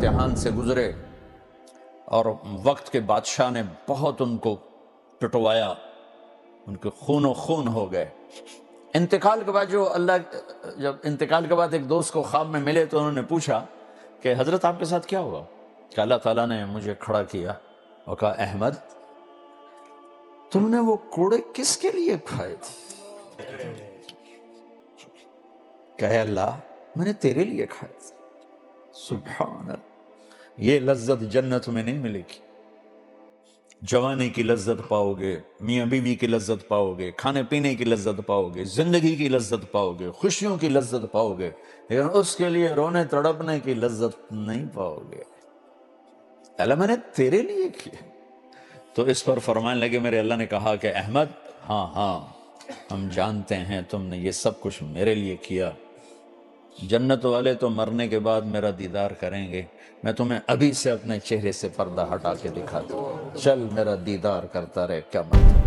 امتحان سے گزرے اور وقت کے بادشاہ نے بہت ان کو پٹوایا، ان کے خون و خون ہو گئے۔ انتقال کے بعد جب انتقال کے بعد ایک دوست کو خواب میں ملے تو انہوں نے پوچھا کہ حضرت آپ کے ساتھ کیا ہوا؟ کہ اللہ تعالیٰ نے مجھے کھڑا کیا اور کہا احمد تم نے وہ کوڑے کس کے لیے کھائے تھے؟ کہ اللہ میں نے تیرے لیے کھائے تھے۔ سبحان اللہ، یہ لذت جنت میں نہیں ملے گی۔ جوانی کی لذت پاؤ گے، میاں بیوی کی لذت پاؤ گے، کھانے پینے کی لذت پاؤ گے، زندگی کی لذت پاؤ گے، خوشیوں کی لذت پاؤ گے، لیکن اس کے لیے رونے تڑپنے کی لذت نہیں پاؤ گے۔ اللہ میں نے تیرے لیے کیا۔ تو اس پر فرمانے لگے میرے اللہ نے کہا کہ احمد ہاں ہاں ہم جانتے ہیں تم نے یہ سب کچھ میرے لیے کیا۔ جنت والے تو مرنے کے بعد میرا دیدار کریں گے، میں تمہیں ابھی سے اپنے چہرے سے پردہ ہٹا کے دکھا دوں، چل میرا دیدار کرتا رہے، کیا مطلب۔